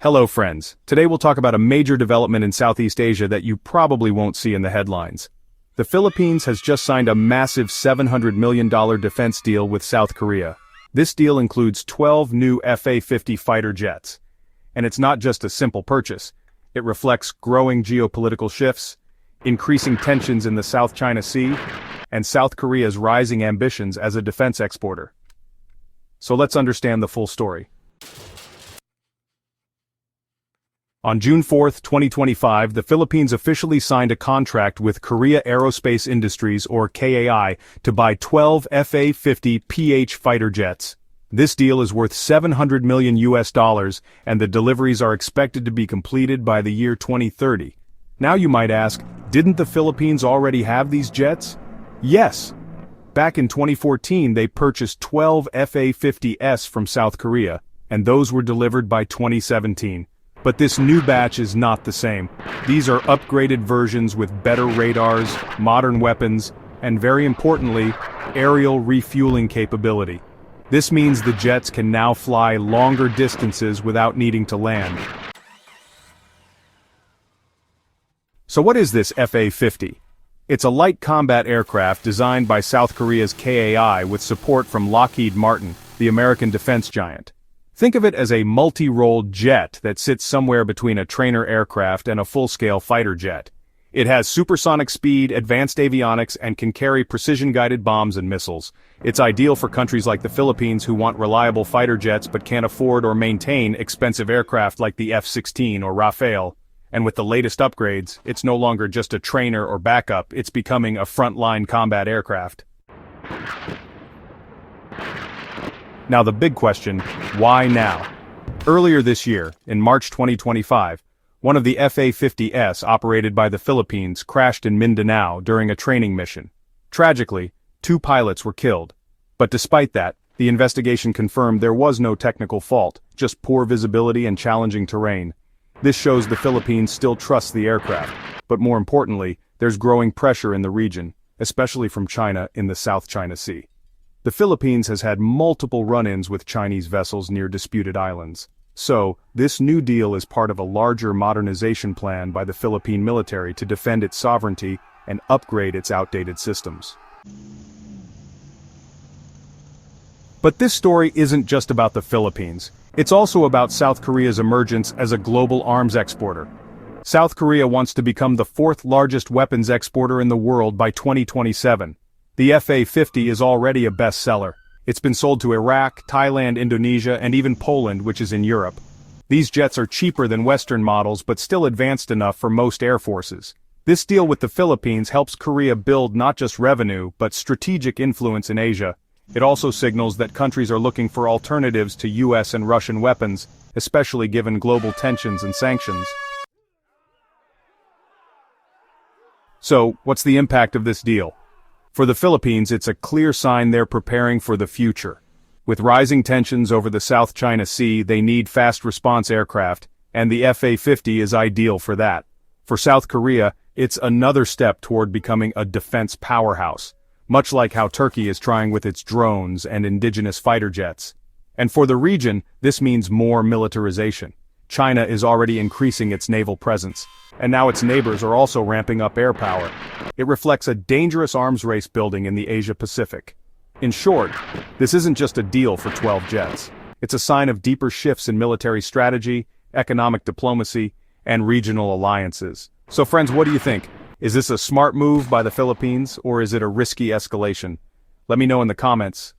Hello friends, today we'll talk about a major development in Southeast Asia that you probably won't see in the headlines. The Philippines has just signed a massive $700 million defense deal with South Korea. This deal includes 12 new F-50 fighter jets. And it's not just a simple purchase. It reflects growing geopolitical shifts, increasing tensions in the South China Sea, and South Korea's rising ambitions as a defense exporter. So let's understand the full story. On June 4, 2025, the Philippines officially signed a contract with Korea Aerospace Industries or KAI to buy 12 F-50 fighter jets. This deal is worth $700 million and the deliveries are expected to be completed by the year 2030. Now you might ask, didn't the Philippines already have these jets? Yes. Back in 2014 they purchased 12 F-50s from South Korea, and those were delivered by 2017. But this new batch is not the same. These are upgraded versions with better radars, modern weapons, and very importantly, aerial refueling capability. This means the jets can now fly longer distances without needing to land. So what is this F-50? It's a light combat aircraft designed by South Korea's KAI with support from Lockheed Martin, the American defense giant. Think of it as a multi-role jet that sits somewhere between a trainer aircraft and a full-scale fighter jet. It has supersonic speed, advanced avionics, and can carry precision-guided bombs and missiles. It's ideal for countries like the Philippines who want reliable fighter jets but can't afford or maintain expensive aircraft like the F-16 or Rafale. And with the latest upgrades, it's no longer just a trainer or backup, it's becoming a front-line combat aircraft. Now the big question, why now? Earlier this year, in March 2025, one of the F-50s operated by the Philippines crashed in Mindanao during a training mission. Tragically, 2 pilots were killed. But despite that, the investigation confirmed there was no technical fault, just poor visibility and challenging terrain. This shows the Philippines still trusts the aircraft, but more importantly, there's growing pressure in the region, especially from China in the South China Sea. The Philippines has had multiple run-ins with Chinese vessels near disputed islands. So, this new deal is part of a larger modernization plan by the Philippine military to defend its sovereignty and upgrade its outdated systems. But this story isn't just about the Philippines. It's also about South Korea's emergence as a global arms exporter. South Korea wants to become the 4th largest weapons exporter in the world by 2027. The F-50 is already a bestseller. It's been sold to Iraq, Thailand, Indonesia, and even Poland, which is in Europe. These jets are cheaper than Western models but still advanced enough for most air forces. This deal with the Philippines helps Korea build not just revenue but strategic influence in Asia. It also signals that countries are looking for alternatives to US and Russian weapons, especially given global tensions and sanctions. So, what's the impact of this deal? For the Philippines, it's a clear sign they're preparing for the future. With rising tensions over the South China Sea, they need fast response aircraft, and the F-50 is ideal for that. For South Korea, it's another step toward becoming a defense powerhouse, much like how Turkey is trying with its drones and indigenous fighter jets. And for the region, this means more militarization. China is already increasing its naval presence, and now its neighbors are also ramping up air power. It reflects a dangerous arms race building in the Asia-Pacific. In short, this isn't just a deal for 12 jets. It's a sign of deeper shifts in military strategy, economic diplomacy, and regional alliances. So friends, what do you think? Is this a smart move by the Philippines, or is it a risky escalation? Let me know in the comments.